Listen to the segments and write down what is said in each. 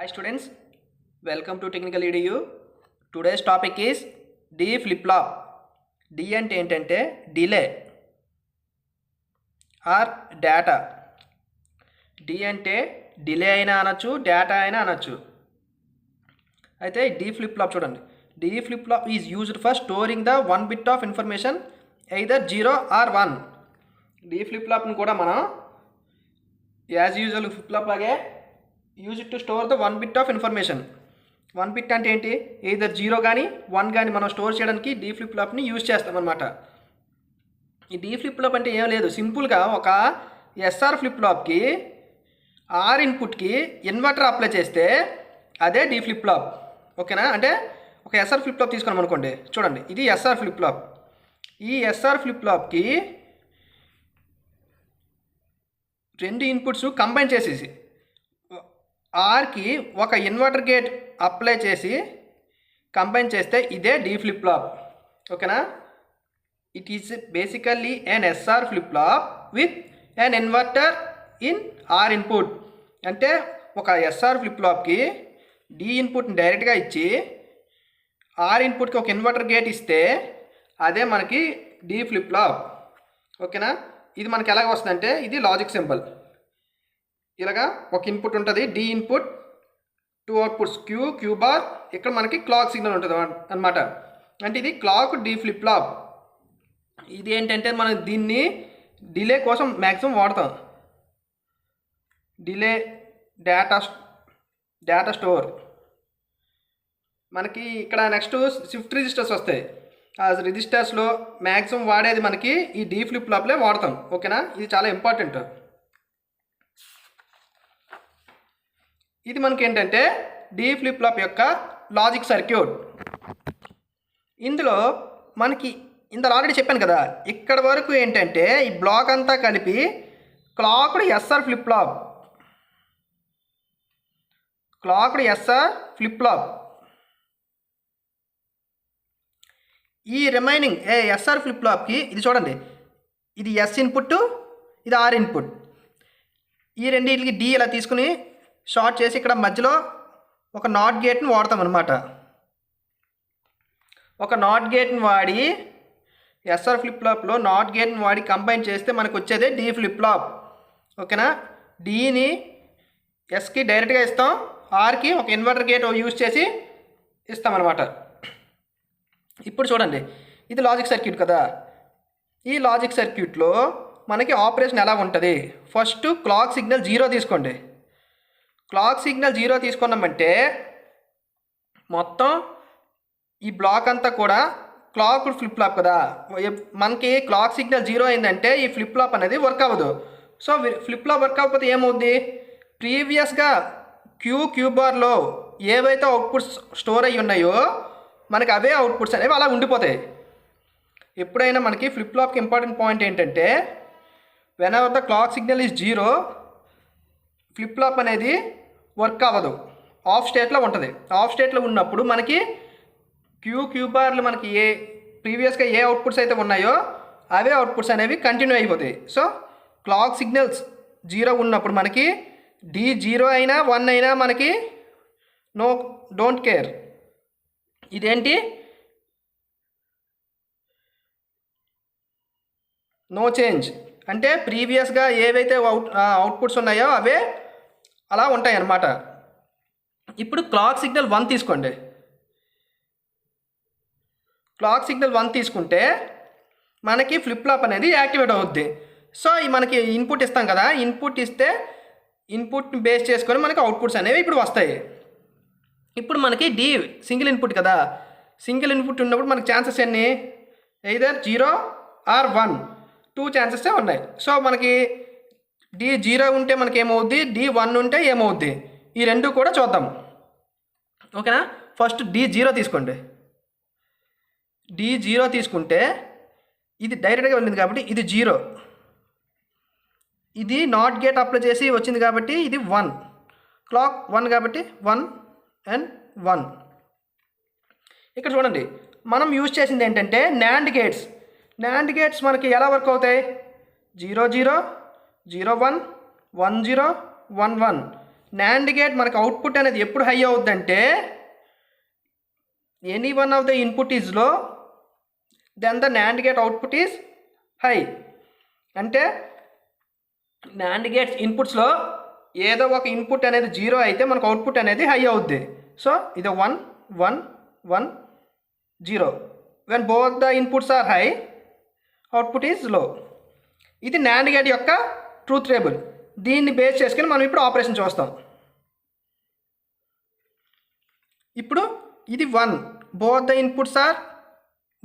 Hi students, welcome to Technical EDU. Today's topic is D flip-flop. D అంటే ఏంటంటే delay are data. D అంటే delay అయినా అనొచ్చు, data అయినా అనొచ్చు. అయితే D flip-flop చూడండి. D flip-flop is used for storing the one bit of information either 0 or 1. D flip-flopని కూడా మనం యాజ్ యూజువల్ ఫ్లిప్-ఫ్లాప్ లాగే use it to store the one bit of information. One bit అంటే ఏంటి, either 0 కానీ 1 కానీ మనం store చేయడానికి డీ ఫ్లిప్-ఫ్లాప్ని యూజ్ చేస్తామన్నమాట. ఈ డీ ఫ్లిప్-ఫ్లాప్ అంటే ఏం లేదు, సింపుల్గా ఒక ఎస్ఆర్ ఫ్లిప్-ఫ్లాప్కి ఆర్ ఇన్పుట్కి ఇన్వర్టర్ అప్లై చేస్తే అదే డీ ఫ్లిప్-ఫ్లాప్. ఓకేనా? అంటే ఒక ఎస్ఆర్ ఫ్లిప్-ఫ్లాప్ తీసుకున్నాం అనుకోండి, చూడండి ఇది ఎస్ఆర్ ఫ్లిప్-ఫ్లాప్. ఈ ఎస్ఆర్ ఫ్లిప్-ఫ్లాప్కి రెండు ఇన్పుట్స్ కంబైన్ చేసేసి ఆర్కి ఒక ఇన్వర్టర్ గేట్ అప్లై చేసి కంబైన్ చేస్తే ఇదే డీ ఫ్లిప్-ఫ్లాప్. ఓకేనా? It is basically an SR flip flop with an inverter in R input. అంటే ఒక ఎస్ఆర్ ఫ్లిప్-ఫ్లాప్కి డి ఇన్పుట్ని డైరెక్ట్గా ఇచ్చి ఆర్ ఇన్పుట్కి ఒక ఇన్వర్టర్ గేట్ ఇస్తే అదే మనకి డీ ఫ్లిప్-ఫ్లాప్. ఓకేనా? ఇది మనకి ఎలాగ వస్తుందంటే ఇది లాజిక్ సింబల్. ఇలాగా ఒక ఇన్పుట్ ఉంటుంది D input, 2 outputs Q bar, ఇక్కడ మనకి క్లాక్ సిగ్నల్ ఉంటుంది అనమాట. అంటే ఇది క్లాక్ డీ ఫ్లిప్-ఫ్లాప్. ఇది ఏంటంటే మనం దీన్ని డిలే కోసం మ్యాక్సిమం వాడతాం. Delay data store. మనకి ఇక్కడ నెక్స్ట్ షిఫ్ట్ రిజిస్టర్స్ వస్తాయి. ఆ రిజిస్టర్స్లో మ్యాక్సిమం వాడేది మనకి ఈ డీ ఫ్లిప్-ఫ్లాప్లే వాడతాం. ఓకేనా? ఇది చాలా ఇంపార్టెంట్. ఇది మనకి ఏంటంటే డీ ఫ్లిప్-ఫ్లాప్ యొక్క లాజిక్ సర్క్యూట్. ఇందులో మనకి ఇందులో ఆల్రెడీ చెప్పాను కదా, ఇక్కడ వరకు ఏంటంటే ఈ బ్లాక్ అంతా కలిపి clocked SR flip flop. Clocked SR flip flop. ఈ రిమైనింగ్ ఎస్ఆర్ ఫ్లిప్-ఫ్లాప్కి ఇది చూడండి, ఇది ఎస్ ఇన్పుట్, ఇది ఆర్ ఇన్పుట్. ఈ రెండింటికి డి ఇలా తీసుకుని షార్ట్ చేసి ఇక్కడ మధ్యలో ఒక నాట్ గేట్ని వాడతాం అనమాట. ఒక నాట్ గేట్ని వాడి ఎస్ఆర్ ఫ్లిప్-ఫ్లాప్లో నాట్ గేట్ని వాడి కంబైన్ చేస్తే మనకు వచ్చేదే డీ ఫ్లిప్-ఫ్లాప్. ఓకేనా? డీని ఎస్కి డైరెక్ట్గా ఇస్తాం, ఆర్కి ఒక ఇన్వర్టర్ గేట్ యూజ్ చేసి ఇస్తామన్నమాట. ఇప్పుడు చూడండి, ఇది లాజిక్ సర్క్యూట్ కదా. ఈ లాజిక్ సర్క్యూట్లో మనకి ఆపరేషన్ ఎలా ఉంటుంది, ఫస్ట్ క్లాక్ సిగ్నల్ 0 తీసుకోండి. క్లాక్ సిగ్నల్ 0 తీసుకున్నామంటే మొత్తం ఈ బ్లాక్ అంతా కూడా క్లాక్ ఫ్లిప్-ఫ్లాప్ కదా. మనకి క్లాక్ సిగ్నల్ 0 అయిందంటే ఈ ఫ్లిప్-ఫ్లాప్ అనేది వర్క్ అవ్వదు. సో ఫ్లిప్-ఫ్లాప్ వర్క్ అవ్వకపోతే ఏమవుద్ది, ప్రీవియస్గా క్యూ బార్లో ఏవైతే అవుట్పుట్స్ స్టోర్ అయ్యి ఉన్నాయో మనకి అవే అవుట్పుట్స్ అనేవి అలా ఉండిపోతాయి. ఎప్పుడైనా మనకి ఫ్లిప్-ఫ్లాప్కి ఇంపార్టెంట్ పాయింట్ ఏంటంటే when ever the clock signal is 0 flip-flop అనేది వర్క్ అవ్వదు, ఆఫ్ స్టేట్లో ఉంటుంది. ఆఫ్ స్టేట్లో ఉన్నప్పుడు మనకి క్యూ బార్లు మనకి ప్రీవియస్గా ఏ అవుట్పుట్స్ అయితే ఉన్నాయో అవే అవుట్పుట్స్ అనేవి కంటిన్యూ అయిపోతాయి. సో క్లాక్ సిగ్నల్స్ 0 ఉన్నప్పుడు మనకి డి 0 అయినా 1 అయినా మనకి డోంట్ కేర్. ఇదేంటి, నో చేంజ్. అంటే ప్రీవియస్గా ఏవైతే అవుట్పుట్స్ ఉన్నాయో అవే అలా ఉంటాయి అన్నమాట. ఇప్పుడు క్లాక్ సిగ్నల్ 1 తీసుకోండి. క్లాక్ సిగ్నల్ 1 తీసుకుంటే మనకి ఫ్లిప్-ఫ్లాప్ అనేది యాక్టివేట్ అవుద్ది. సో మనకి ఇన్పుట్ ఇస్తాం కదా, ఇన్పుట్ ఇస్తే ఇన్పుట్ని బేస్ చేసుకొని మనకి అవుట్పుట్స్ అనేవి ఇప్పుడు వస్తాయి. ఇప్పుడు మనకి డి సింగిల్ ఇన్పుట్ కదా, సింగిల్ ఇన్పుట్ ఉన్నప్పుడు మనకి ఛాన్సెస్ ఎన్ని, either 0 or 1, 2 ఛాన్సెసే ఉన్నాయి. సో మనకి డి 0 ఉంటే మనకి ఏమవుద్ది, డి 1 ఉంటే ఏమవుద్ది, ఈ రెండు కూడా చూద్దాం. ఓకేనా? ఫస్ట్ డి 0 తీసుకోండి. డి 0 తీసుకుంటే ఇది డైరెక్ట్గా వెళ్ళింది కాబట్టి ఇది 0, ఇది నాట్ గేట్ అప్లై చేసి వచ్చింది కాబట్టి ఇది 1, క్లాక్ 1 కాబట్టి 1 and 1. ఇక్కడ చూడండి, మనం యూజ్ చేసింది ఏంటంటే నాండ్ గేట్స్. నాండ్ గేట్స్ మనకి ఎలా వర్క్ అవుతాయి, 0 0 0 1 1 0 1 1. NAND గేట్ మనకు అవుట్పుట్ అనేది ఎప్పుడు హై అవుద్దంటే any one of the input is low then the NAND gate output is high. అంటే NAND గేట్స్ ఇన్పుట్స్లో ఏదో ఒక ఇన్పుట్ అనేది 0 అయితే మనకు అవుట్పుట్ అనేది హై అవుద్ది. సో ఇది 1 1 1 0. When both the inputs are high output is low. ఇది NAND గేట్ యొక్క ట్రూత్ టేబుల్. దీన్ని బేస్ చేసుకుని మనం ఇప్పుడు ఆపరేషన్ చూస్తాం. ఇప్పుడు ఇది 1, both the inputs are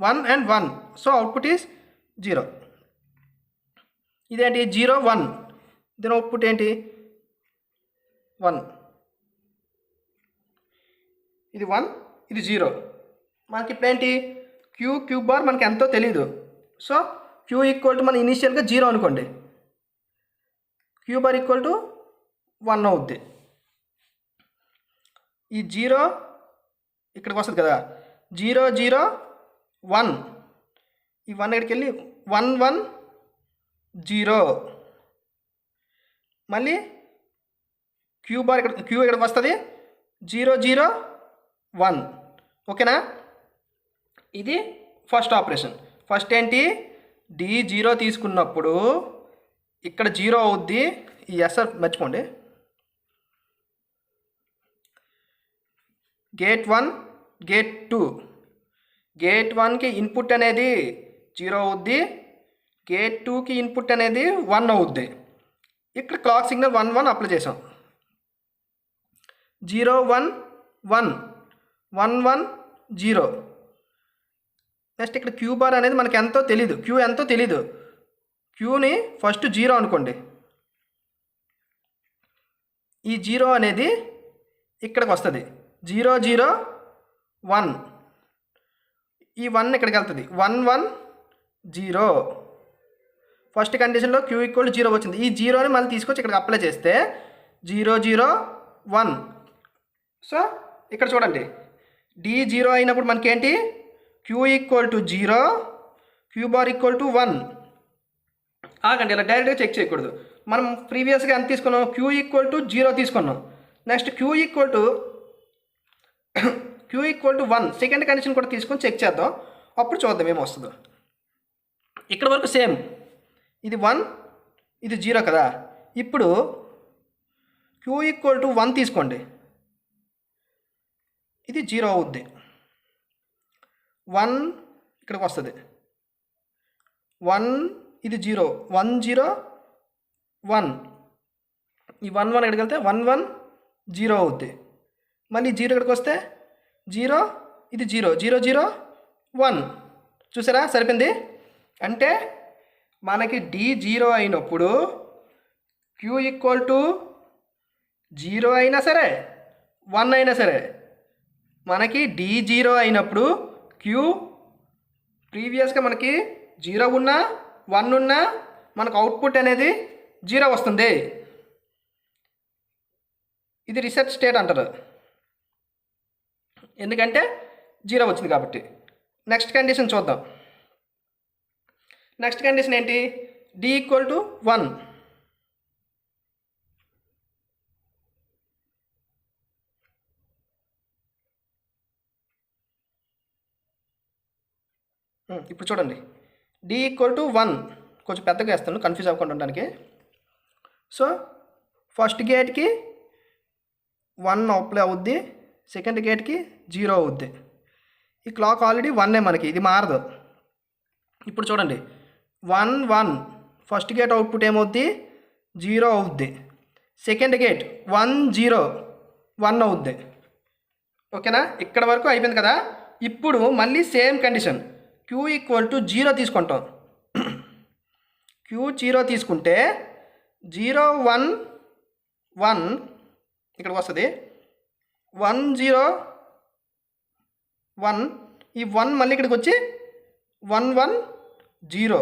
1 and 1, so output is 0. ఇదేంటి 0 1, దీని అవుట్పుట్ ఏంటి 1. ఇది 1, ఇది 0. మనకి ఇప్పుడు ఏంటి క్యూ బార్ మనకి ఎంతో తెలీదు. సో క్యూ ఈక్వల్ టు మన ఇనీషియల్గా 0 అనుకోండి, క్యూ బార్ ఈక్వల్ టు 1 అవుద్ది. ఈ 0 ఇక్కడికి వస్తుంది కదా, 0 0 1, ఈ 1 ఇక్కడికి వెళ్ళి 1 1 0. మళ్ళీ క్యూ బార్ ఇక్కడికి వస్తుంది 0 0 1. ఓకేనా? ఇది ఫస్ట్ ఆపరేషన్. ఫస్ట్ ఏంటి D0 తీసుకున్నప్పుడు ఇక్కడ 0 అవుద్ది. ఈ ఎస్ఆర్ మర్చిపోండి. గేట్ 1 గేట్ 2, గేట్ 1కి ఇన్పుట్ అనేది 0 అవుద్ది, గేట్ 2కి ఇన్పుట్ అనేది 1 అవుద్ది. ఇక్కడ క్లాక్ సిగ్నల్ 1 1 అప్లై చేసాం. 0 1 1 1 1 0. నెక్స్ట్ ఇక్కడ క్యూ బార్ అనేది మనకి ఎంతో తెలీదు, క్యూ ఎంతో తెలీదు. క్యూని ఫస్ట్ 0 అనుకోండి, ఈ 0 అనేది ఇక్కడికి వస్తుంది 0 0 1. ఈ 1 ఇక్కడికి వెళ్తుంది 1 1 0. ఫస్ట్ కండిషన్లో క్యూ ఈక్వల్ 0 వచ్చింది. ఈ 0ని మళ్ళీ తీసుకొచ్చి ఇక్కడికి అప్లై చేస్తే 0 0 1. సో ఇక్కడ చూడండి D0 అయినప్పుడు మనకేంటి Q equal to 0, Q bar equal to 1. ఆగండి, ఇలా డైరెక్ట్గా చెక్ చేయకూడదు. మనం ప్రీవియస్గా ఎంత తీసుకున్నాం, క్యూ ఈక్వల్ టు 0 తీసుకున్నాం. Next Q equal to 1 second condition కూడా తీసుకొని చెక్ చేద్దాం, అప్పుడు చూద్దాం ఏమొస్తుందో. ఇక్కడ వరకు సేమ్, ఇది 1 ఇది 0 కదా. ఇప్పుడు క్యూ ఈక్వల్ టు 1 తీసుకోండి, ఇది 0 అవుద్ది. 1 ఇక్కడికి వస్తుంది 1, ఇది 0 1 0 1. ఈ 1 1 ఇక్కడికి వెళ్తే 1 1 0 అవుద్ది. మళ్ళీ 0 ఇక్కడికి వస్తే 0, ఇది 0 0 0 1. చూసారా సరిపోయింది. అంటే మనకి D0 అయినప్పుడు క్యూ ఈక్వల్ టు 0 అయినా సరే 1 అయినా సరే, మనకి D0 అయినప్పుడు క్యూ ప్రీవియస్గా మనకి 0 ఉన్నా 1 ఉన్నా మనకు అవుట్పుట్ అనేది 0 వస్తుంది. ఇది రీసెట్ స్టేట్ అంటారు, ఎందుకంటే 0 వచ్చింది కాబట్టి. నెక్స్ట్ కండిషన్ చూద్దాం. నెక్స్ట్ కండిషన్ ఏంటి, D ఈక్వల్ టు 1. ఇప్పుడు చూడండి D ఈక్వల్ టు 1, కొంచెం పెద్దగా వేస్తాను కన్ఫ్యూజ్ అవ్వకుండా ఉండడానికి. సో ఫస్ట్ గేట్కి 1 అప్లై అవుద్ది, సెకండ్ గేట్కి 0 అవుద్ది. ఈ క్లాక్ ఆల్రెడీ 1 మనకి, ఇది మారదు. ఇప్పుడు చూడండి 1 1 ఫస్ట్ గేట్ అవుట్పుట్ ఏమవుద్ది 0 అవుద్ది, సెకండ్ గేట్ 1 0 1 అవుద్ది. ఓకేనా? ఇక్కడ వరకు అయిపోయింది కదా. ఇప్పుడు మళ్ళీ same condition, Q equal to 0 తీసుకుంటాం. క్యూ 0 తీసుకుంటే 0 1 1 ఇక్కడికి వస్తుంది 1 0 1. ఈ 1 మళ్ళీ ఇక్కడికి వచ్చి 1 1 0.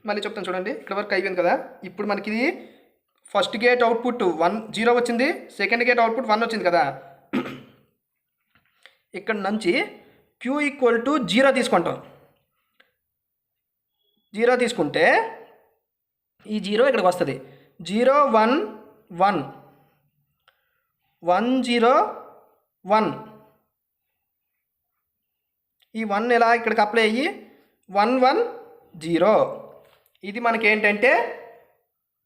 మళ్ళీ చెప్తాను చూడండి, ఇక్కడ వరకు అయిపోయింది కదా. ఇప్పుడు మనకి ఇది ఫస్ట్ గేట్ అవుట్పుట్ 1 0 వచ్చింది, సెకండ్ గేట్ అవుట్పుట్ 1 వచ్చింది కదా. ఇక్కడ నుంచి క్యూ ఈక్వల్ టు 0 తీసుకుంటాం. 0 తీసుకుంటే ఈ 0 ఇక్కడికి వస్తుంది 0 1 1 1 0 1 ఈ 1 ఇలా ఇక్కడికి అప్లై అయ్యి 1 1 0 ఇది మనకి ఏంటంటే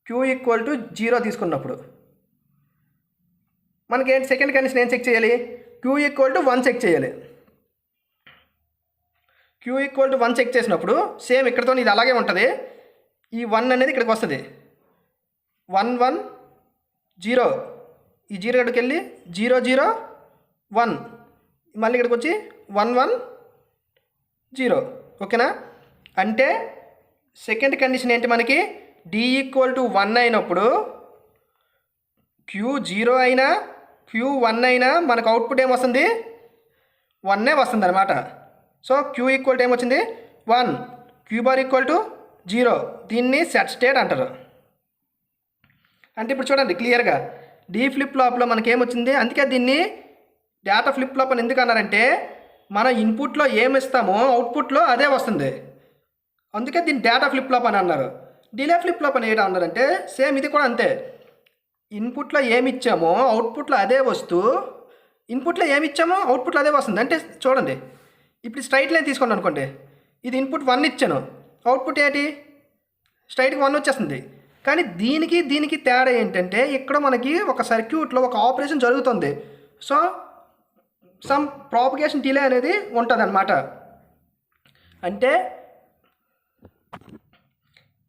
Q ఈక్వల్ టు 0 తీసుకున్నప్పుడు మనకి ఏంటి సెకండ్ కండిషన్ ఏం చెక్ చేయాలి Q ఈక్వల్ టు 1 చెక్ చేయాలి Q ఈక్వల్ టు 1 చెక్ చేసినప్పుడు సేమ్ ఇక్కడతో ఇది అలాగే ఉంటుంది ఈ 1 అనేది ఇక్కడికి వస్తుంది 1 1 0 ఈ 0 ఇక్కడికి వెళ్ళి 0 0 1 మళ్ళీ ఇక్కడికి వచ్చి 1 1 0 ఓకేనా అంటే సెకండ్ కండిషన్ ఏంటి మనకి D ఈక్వల్ టు 1 అయినప్పుడు Q 0 అయినా Q 1 అయినా మనకు అవుట్పుట్ ఏమొస్తుంది 1 వస్తుంది అనమాట సో Q ఈక్వల్ టు ఏమొచ్చింది 1 Q బార్ ఈక్వల్ టు 0 దీన్ని సెట్ స్టేట్ అంటారు అంటే ఇప్పుడు చూడండి క్లియర్గా D ఫ్లిప్ ఫ్లాప్లో మనకేమొచ్చింది అందుకే దీన్ని డేటా ఫ్లిప్ ఫ్లాప్ అని ఎందుకు అన్నారంటే మన ఇన్పుట్లో ఏమి ఇస్తామో అవుట్పుట్లో అదే వస్తుంది అందుకే దీన్ని డేటా ఫ్లిప్ ఫ్లాప్ అని అన్నారు డిలే ఫ్లిప్ ఫ్లాప్ అని ఏంటో అన్నారంటే సేమ్ ఇది కూడా అంతే ఇన్పుట్లో ఏమి ఇచ్చామో అవుట్పుట్లో అదే వస్తూ ఇన్పుట్లో ఏమి ఇచ్చామో అవుట్పుట్లో అదే వస్తుంది అంటే చూడండి ఇప్పుడు స్ట్రైట్ లైన్ తీసుకోండి అనుకోండి ఇది ఇన్పుట్ 1 ఇచ్చాను అవుట్పుట్ ఏంటి స్ట్రైట్గా 1 వచ్చేస్తుంది కానీ దీనికి తేడా ఏంటంటే ఇక్కడ మనకి ఒక సర్క్యూట్లో ఒక ఆపరేషన్ జరుగుతుంది సో సమ్ ప్రాపగేషన్ డిలే అనేది ఉంటుంది అన్నమాట అంటే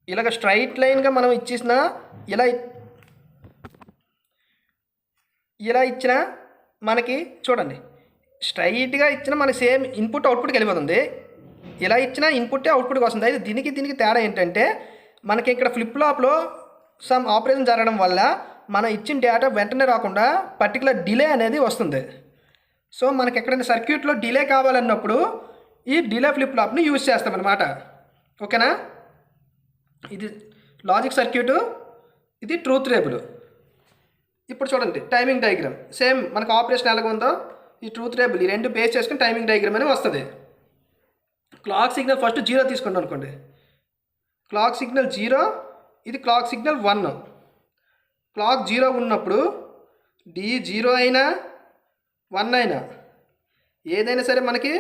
ఇలాగ స్ట్రైట్ లైన్గా మనం ఇచ్చేసిన ఇలా ఇచ్చిన మనకి చూడండి స్ట్రైట్గా ఇచ్చిన మనకి సేమ్ ఇన్పుట్ అవుట్పుట్కి వెళ్ళిపోతుంది ఇలా ఇచ్చిన ఇన్పుట్ అవుట్పుట్కి వస్తుంది అయితే దీనికి తేడా ఏంటంటే మనకి ఇక్కడ ఫ్లిప్ ఫ్లాప్లో సమ్ ఆపరేషన్ జరగడం వల్ల మనం ఇచ్చిన డేటా వెంటనే రాకుండా పర్టికులర్ డిలే అనేది వస్తుంది సో మనకి ఎక్కడైనా సర్క్యూట్లో డిలే కావాలన్నప్పుడు ఈ డిలే ఫ్లిప్ ఫ్లాప్ని యూజ్ చేస్తామన్నమాట ఓకేనా ఇది లాజిక్ సర్క్యూటు ఇది ట్రూత్ టేబుల్ ఇప్పుడు చూడండి టైమింగ్ డయాగ్రామ్ సేమ్ మనకు ఆపరేషన్ ఎలాగ ఉందో ఈ ట్రూత్ టేబుల్ ఈ రెండు బేస్ చేసుకుని టైమింగ్ డయాగ్రామ్ అని వస్తుంది క్లాక్ సిగ్నల్ ఫస్ట్ 0 తీసుకోండి అనుకోండి క్లాక్ సిగ్నల్ 0 ఇది క్లాక్ సిగ్నల్ 1 క్లాక్ 0 ఉన్నప్పుడు D 0 అయినా 1 అయినా ఏదైనా సరే మనకి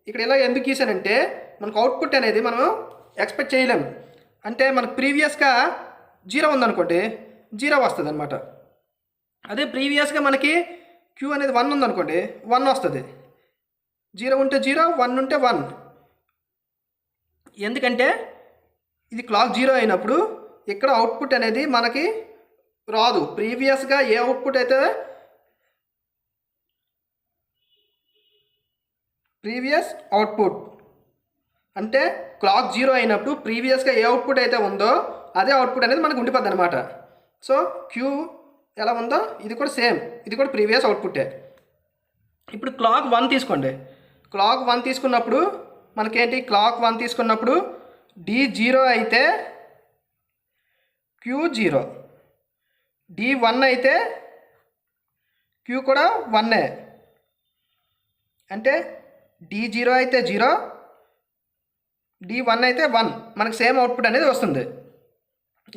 ఇక్కడ ఇలా ఎందుకు గీసానంటే మనకు అవుట్పుట్ అనేది మనం ఎక్స్పెక్ట్ చేయలేము అంటే మనకు ప్రీవియస్గా 0 ఉందనుకోండి 0 వస్తుంది అనమాట అదే ప్రీవియస్గా మనకి Q అనేది 1 ఉందనుకోండి 1 వస్తుంది 0 ఉంటే 0 1 ఉంటే 1 ఎందుకంటే ఇది క్లాక్ 0 అయినప్పుడు ఇక్కడ అవుట్పుట్ అనేది మనకి రాదు ప్రీవియస్గా ఏ అవుట్పుట్ అయితే ప్రీవియస్ అవుట్పుట్ అంటే క్లాక్ 0 అయినప్పుడు ప్రీవియస్గా ఏ అవుట్పుట్ అయితే ఉందో అదే అవుట్పుట్ అనేది మనకు ఉండిపోద్ది అనమాట సో Q ఎలా ఉందో ఇది కూడా సేమ్ ఇది కూడా ప్రీవియస్ అవుట్పుట్టే ఇప్పుడు క్లాక్ 1 తీసుకోండి క్లాక్ 1 తీసుకున్నప్పుడు మనకేంటి క్లాక్ 1 తీసుకున్నప్పుడు D 0 అయితే Q 0 D 1 అయితే Q కూడా 1 అంటే D 0 అయితే 0 D 1 అయితే 1 మనకు సేమ్ అవుట్పుట్ అనేది వస్తుంది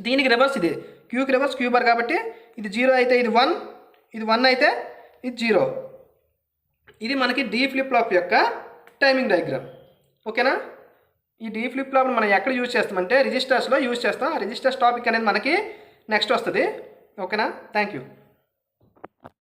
దీనికి రివర్స్ ఇది Qకి రివర్స్ Q బార్ కాబట్టి ఇది 0 అయితే ఇది 1 ఇది 1 అయితే ఇది 0 ఇది మనకి D ఫ్లిప్ ఫ్లాప్ యొక్క టైమింగ్ డయాగ్రామ్ ఓకేనా ఈ D ఫ్లిప్ ఫ్లాప్ని మనం ఎక్కడ యూజ్ చేస్తామంటే రిజిస్టర్స్లో యూజ్ చేస్తాం ఆ రిజిస్టర్స్ టాపిక్ అనేది మనకి నెక్స్ట్ వస్తుంది ఓకేనా థ్యాంక్ యూ